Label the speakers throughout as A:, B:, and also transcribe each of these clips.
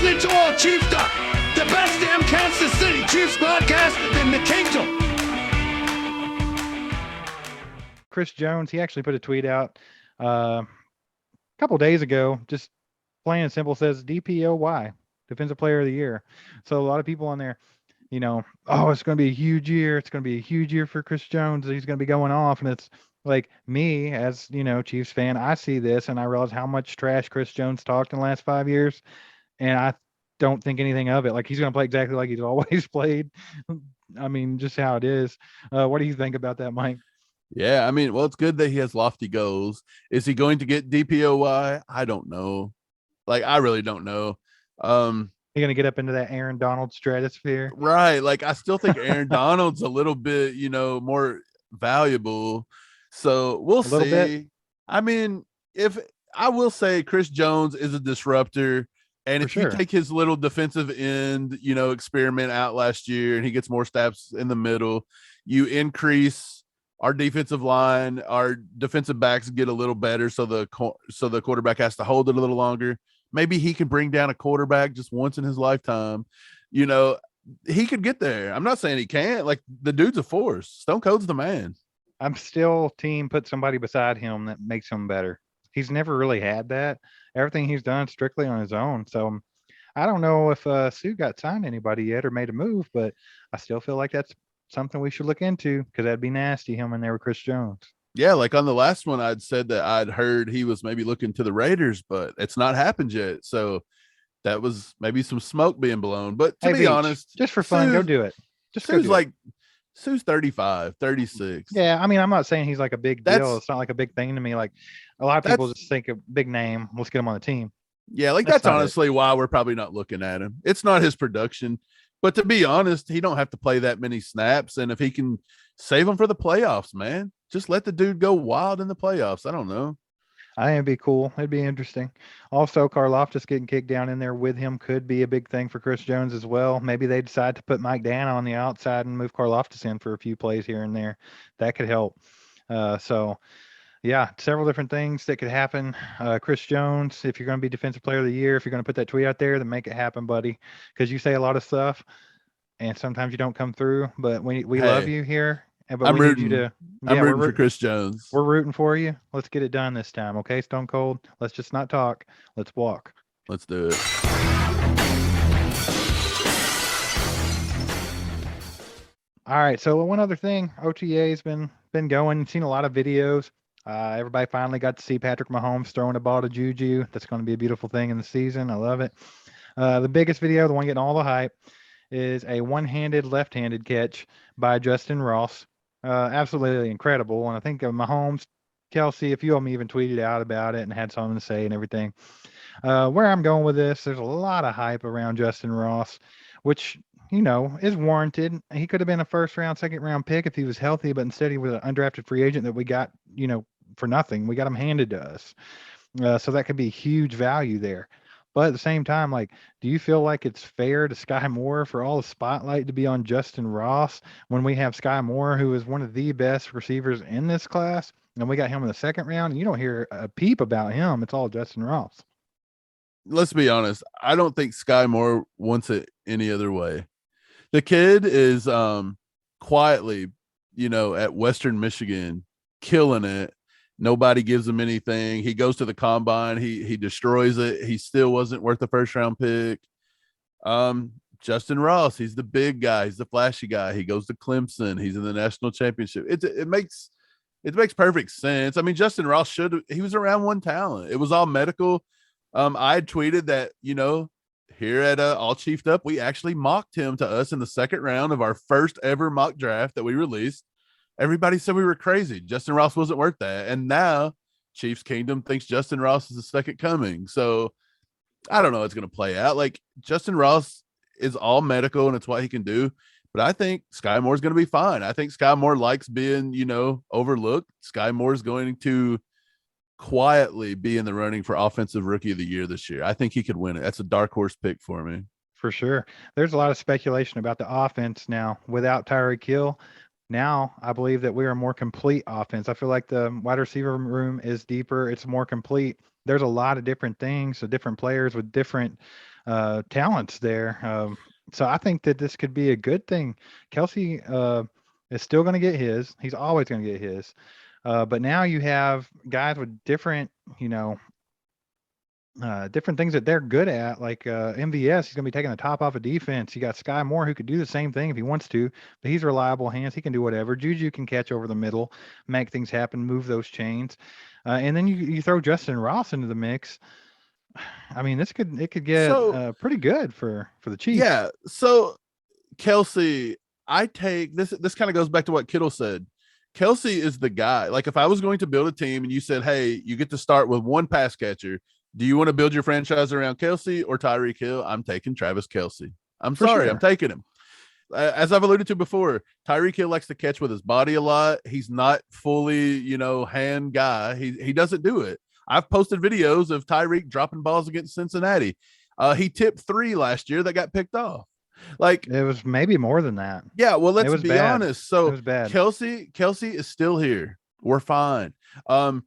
A: listening to All Chief Talk, the best damn Kansas City Chiefs podcast in the kingdom.
B: Chris Jones, he actually put a tweet out a couple days ago, just plain and simple, says DPOY, Defensive Player of the Year. So a lot of people on there, oh, it's going to be a huge year. It's going to be a huge year for Chris Jones. He's going to be going off. And it's like me as, Chiefs fan, I see this and I realize how much trash Chris Jones talked in the last 5 years. And I don't think anything of it. Like, he's going to play exactly like he's always played. I mean, just how it is. What do you think about that, Mike?
C: Yeah, I mean, well, it's good that he has lofty goals. Is he going to get DPOY? I don't know. Like, I really don't know.
B: You're going to get up into that Aaron Donald stratosphere?
C: Right. Like, I still think Aaron Donald's a little bit, more valuable. So we'll see. Bit. I mean, if I will say Chris Jones is a disruptor. And if you take his little defensive end, experiment out last year and he gets more steps in the middle, you increase our defensive line, our defensive backs get a little better. So the quarterback has to hold it a little longer. Maybe he can bring down a quarterback just once in his lifetime. He could get there. I'm not saying he can't. Like, the dude's a force. Stone Cold's the man.
B: I'm still team put somebody beside him that makes him better. He's never really had that. Everything he's done strictly on his own. So I don't know if Sue got signed anybody yet or made a move, but I still feel like that's something we should look into, because that'd be nasty, him in there with Chris Jones.
C: Yeah, like on the last one, I'd said that I'd heard he was maybe looking to the Raiders, but it's not happened yet. So that was maybe some smoke being blown. But to be honest,
B: just for fun, go do it.
C: Sue's 35, 36.
B: Yeah, I mean, I'm not saying he's like a big deal. It's not like a big thing to me. Like, a lot of people just think a big name, let's get him on the team.
C: Yeah, like that's honestly why we're probably not looking at him. It's not his production. But to be honest, he don't have to play that many snaps. And if he can save them for the playoffs, man, just let the dude go wild in the playoffs. I don't know.
B: I think it'd be cool. It'd be interesting. Also, Karlaftis getting kicked down in there with him could be a big thing for Chris Jones as well. Maybe they decide to put Mike Dana on the outside and move Karlaftis in for a few plays here and there. That could help. Yeah, several different things that could happen. Chris Jones, if you're going to be Defensive Player of the Year, if you're going to put that tweet out there, then make it happen, buddy. Because you say a lot of stuff, and sometimes you don't come through. But we love you here. But
C: I'm
B: we
C: rooting.
B: Need you to,
C: I'm rooting for Chris Jones.
B: We're rooting for you. Let's get it done this time, okay, Stone Cold? Let's just not talk. Let's walk.
C: Let's do it.
B: All right, so one other thing, OTA's been going. Seen a lot of videos. Everybody finally got to see Patrick Mahomes throwing a ball to Juju. That's going to be a beautiful thing in the season. I love it. The biggest video, the one getting all the hype, is a one-handed, left-handed catch by Justin Ross. Absolutely incredible. And I think Mahomes, Kelsey, a few of them even tweeted out about it and had something to say and everything. Where I'm going with this, there's a lot of hype around Justin Ross, which is warranted. He could have been a first-round, second-round pick if he was healthy, but instead he was an undrafted free agent that we got, for nothing. We got him handed to us. So that could be huge value there. But at the same time, like, do you feel like it's fair to Sky Moore for all the spotlight to be on Justin Ross when we have Sky Moore, who is one of the best receivers in this class, and we got him in the second round, and you don't hear a peep about him? It's all Justin Ross.
C: Let's be honest. I don't think Sky Moore wants it any other way. The kid is quietly, at Western Michigan, killing it. Nobody gives him anything. He goes to the combine. He destroys it. He still wasn't worth the first round pick. Justin Ross, he's the big guy. He's the flashy guy. He goes to Clemson. He's in the national championship. It makes perfect sense. I mean, Justin Ross he was around one talent. It was all medical. I had tweeted that, here at All Chiefed Up, we actually mocked him to us in the second round of our first ever mock draft that we released. Everybody said we were crazy. Justin Ross wasn't worth that. And now Chiefs Kingdom thinks Justin Ross is the second coming. So I don't know how it's going to play out. Like, Justin Ross is all medical and it's what he can do. But I think Sky Moore is going to be fine. I think Sky Moore likes being, overlooked. Sky Moore is going to quietly be in the running for Offensive Rookie of the Year this year. I think he could win it. That's a dark horse pick for me.
B: For sure. There's a lot of speculation about the offense now without Tyreek Hill. Now, I believe that we are a more complete offense. I feel like the wide receiver room is deeper. It's more complete. There's a lot of different things, so different players with different talents there. So I think that this could be a good thing. Kelsey is still going to get his. He's always going to get his. But now you have guys with different, different things that they're good at. Like MVS, he's going to be taking the top off of defense. You got Sky Moore, who could do the same thing if he wants to, but he's reliable hands. He can do whatever. Juju can catch over the middle, make things happen, move those chains. And then you throw Justin Ross into the mix. I mean, it could get
C: So
B: pretty good for the Chiefs.
C: yeah, so Kelsey, I take this. This kind of goes back to what Kittle said. Kelsey is the guy. Like if I was going to build a team and you said, "Hey, you get to start with one pass catcher. Do you want to build your franchise around Kelsey or Tyreek Hill?" I'm taking Travis Kelsey. I'm
B: For
C: sorry,
B: sure.
C: I'm taking him. As I've alluded to before, Tyreek Hill likes to catch with his body a lot. He's not fully, hand guy. He doesn't do it. I've posted videos of Tyreek dropping balls against Cincinnati. He tipped 3 last year that got picked off. Like
B: It was maybe more than that.
C: yeah, well,
B: It
C: let's
B: was
C: be
B: bad.
C: honest.
B: It
C: So
B: was bad.
C: Kelsey is still here. We're fine. MVS,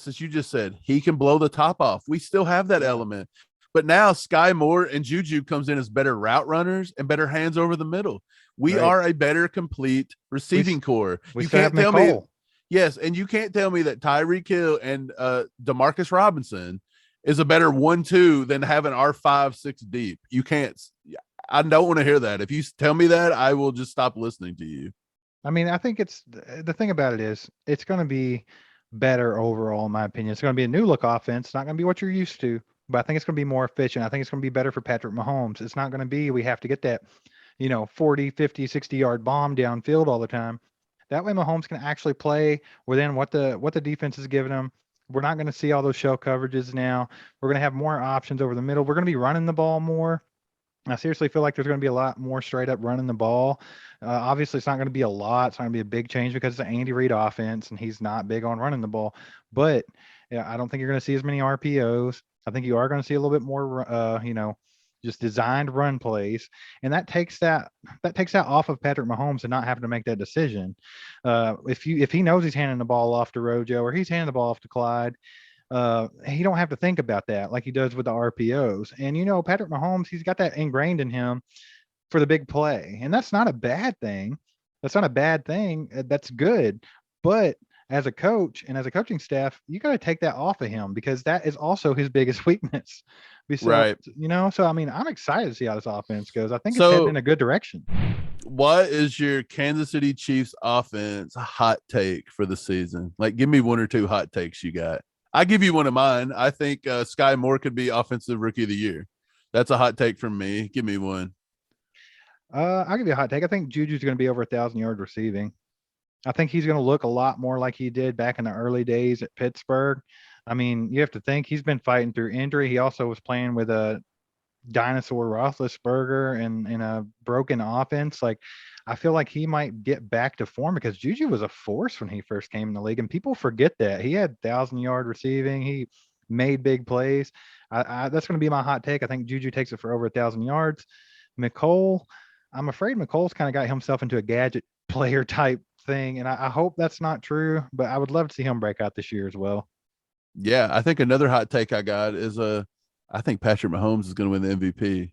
C: as you just said, he can blow the top off. We still have that element. But now Sky Moore and Juju comes in as better route runners and better hands over the middle. We
B: Right.
C: are a better complete receiving core.
B: We
C: You
B: still have
C: can't tell me
B: Nicole.
C: yes, and you can't tell me that Tyreek Hill and Demarcus Robinson is a better 1-2 than having our 5-6 deep. You can't. I don't want to hear that. If you tell me that, I will just stop listening to you.
B: I mean, I think it's the thing about it is it's going to be better overall, in my opinion. It's going to be a new look offense. It's not going to be what you're used to, but I think it's going to be more efficient. I think it's going to be better for Patrick Mahomes. It's not going to be we have to get that, 40, 50, 60-yard bomb downfield all the time. That way Mahomes can actually play within what the defense is giving him. We're not going to see all those shell coverages now. We're going to have more options over the middle. We're going to be running the ball more. I seriously feel like there's going to be a lot more straight up running the ball. Obviously, it's not going to be a lot. It's not going to be a big change because it's an Andy Reid offense, and he's not big on running the ball. But yeah, I don't think you're going to see as many RPOs. I think you are going to see a little bit more, just designed run plays, and that takes that off of Patrick Mahomes and not having to make that decision. If he knows he's handing the ball off to Rojo or he's handing the ball off to Clyde, he don't have to think about that like he does with the RPOs. And Patrick Mahomes, he's got that ingrained in him for the big play, and that's not a bad thing. That's not a bad thing. That's good. But as a coach and as a coaching staff, you got to take that off of him because that is also his biggest weakness.
C: Right.
B: So I mean, I'm excited to see how this offense goes. I think it's
C: So-
B: heading in a good direction.
C: What is your Kansas City Chiefs offense hot take for the season? Like, give me 1 or 2 hot takes you got. I give you one of mine. I think Sky Moore could be offensive rookie of the year. That's a hot take from me. Give me one.
B: I'll give you a hot take. I think Juju's going to be over 1,000 yards receiving. I think he's going to look a lot more like he did back in the early days at Pittsburgh. I mean, you have to think he's been fighting through injury. He also was playing with a dinosaur Roethlisberger and in a broken offense. Like, I feel like he might get back to form because Juju was a force when he first came in the league, and people forget that he had 1,000-yard receiving. He made big plays. That's going to be my hot take. I think Juju takes it for over 1,000 yards. McCole, I'm afraid McCole's kind of got himself into a gadget player type thing, and I hope that's not true, but I would love to see him break out this year as well.
C: Yeah, I think another hot take I got is I think Patrick Mahomes is going to win the MVP.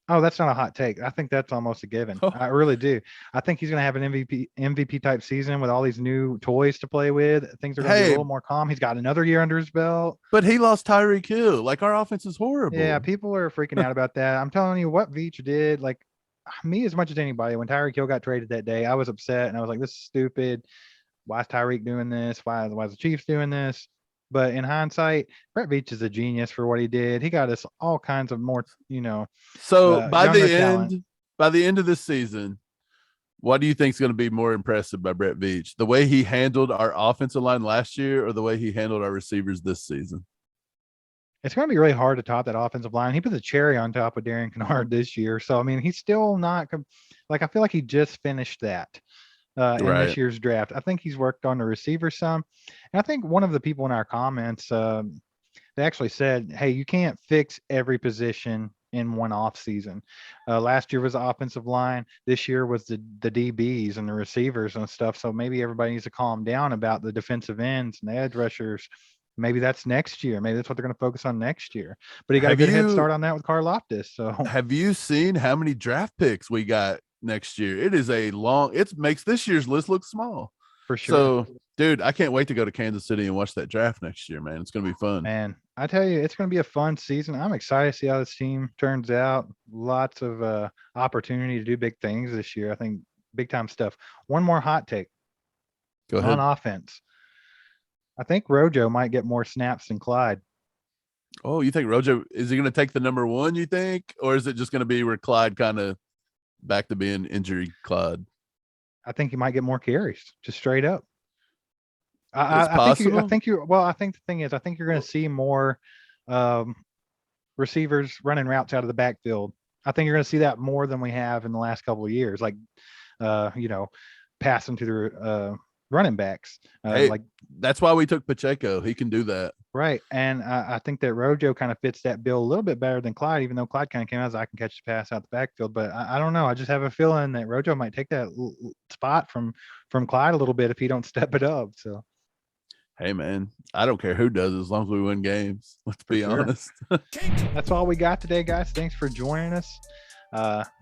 B: Oh, that's not a hot take. I think that's almost a given.
C: Oh.
B: I really do. I think he's going to have an MVP type season with all these new toys to play with. Things are going to be a little more calm. He's got another year under his belt.
C: But he lost Tyreek Hill. Like, our offense is horrible.
B: Yeah, people are freaking out about that. I'm telling you what Veach did, like me as much as anybody, when Tyreek Hill got traded that day, I was upset and I was like, this is stupid. Why is Tyreek doing this? Why is the Chiefs doing this? But in hindsight, Brett Veach is a genius for what he did. He got us all kinds of more,
C: So by the
B: younger talent.
C: end of this season, what do you think is going to be more impressive by Brett Veach? The way he handled our offensive line last year or the way he handled our receivers this season?
B: It's going to be really hard to top that offensive line. He put the cherry on top of Darren Kennard this year. So, I mean, he's still not like, I feel like he just finished that in this year's draft. I think he's worked on the receiver some. And I think one of the people in our comments, they actually said, hey, you can't fix every position in one off season. Last year was the offensive line. This year was the DBs and the receivers and stuff. So maybe everybody needs to calm down about the defensive ends and the edge rushers. maybe that's next year. Maybe that's what they're going to focus on next year. But he got a
C: Have
B: good head
C: you-
B: start on that with Karlaftis. So
C: Have you seen how many draft picks we got next year? It is it makes this year's list look small.
B: for sure.
C: So, dude, I can't wait to go to Kansas City and watch that draft next year, man. It's going to be fun.
B: Man, I tell you, it's going to be a fun season. I'm excited to see how this team turns out. Lots of opportunity to do big things this year. I think big time stuff. One more hot take
C: Go ahead.
B: on offense. I think Rojo might get more snaps than Clyde.
C: Oh, you think Rojo is he going to take the number 1? You think, or is it just going to be where Clyde kind of back to being injury Clyde?
B: I think he might get more carries, just straight up.
C: It's
B: I think
C: possible.
B: I think the thing is, I think you're going to see more receivers running routes out of the backfield. I think you're going to see that more than we have in the last couple of years, like passing to the running backs.
C: Hey,
B: like
C: that's why we took Pacheco. He can do that.
B: right, and I think that Rojo kind of fits that bill a little bit better than Clyde, even though Clyde kind of came out as I can catch the pass out the backfield. But I don't know. I just have a feeling that Rojo might take that spot from Clyde a little bit if he don't step it up. So.
C: Hey, man, I don't care who does it as long as we win games. Let's be
B: sure.
C: honest.
B: That's all we got today, guys. Thanks for joining us.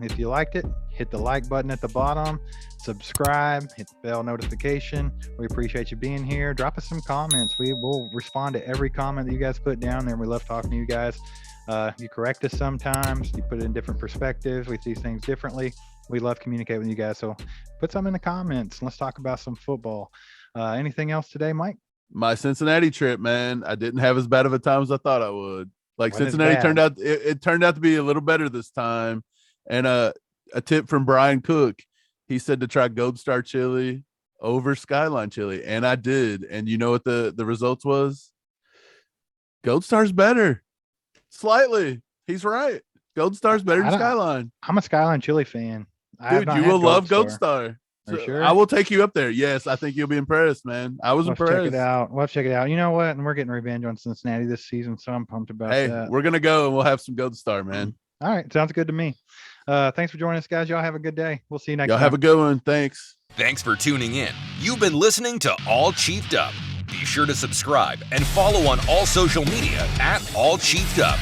B: If you liked it, hit the like button at the bottom, subscribe, hit the bell notification. We appreciate you being here. Drop us some comments. We will respond to every comment that you guys put down there. We love talking to you guys. You correct us sometimes. You put it in different perspectives. We see things differently. We love communicating with you guys. So put some in the comments. Let's talk about some football. Anything else today, Mike?
C: My Cincinnati trip, man, I didn't have as bad of a time as I thought I would. Like
B: When is
C: Cincinnati
B: bad?
C: turned out, it turned out to be a little better this time. And a tip from Brian Cook, he said to try Gold Star chili over Skyline chili, and I did. And you know what the results was? Gold Star's better, slightly. He's right. Gold Star's better than Skyline.
B: I'm a Skyline chili fan. I have
C: Dude,
B: not
C: you
B: had
C: will love Gold
B: Star.
C: Star.
B: For
C: So
B: sure.
C: I will take you up there. Yes, I think you'll be impressed, man. I was
B: Let's
C: impressed.
B: check it out. We'll check it out. You know what? And we're getting revenge on Cincinnati this season, so I'm pumped about
C: Hey,
B: that.
C: we're gonna go and we'll have some Gold Star, man.
B: All right, sounds good to me. Thanks for joining us, guys. Y'all have a good day. We'll see you next
C: Y'all
B: time.
C: have a good one. Thanks.
D: Thanks for tuning in. You've been listening to All Chiefed Up. Be sure to subscribe and follow on all social media at All Chiefed Up.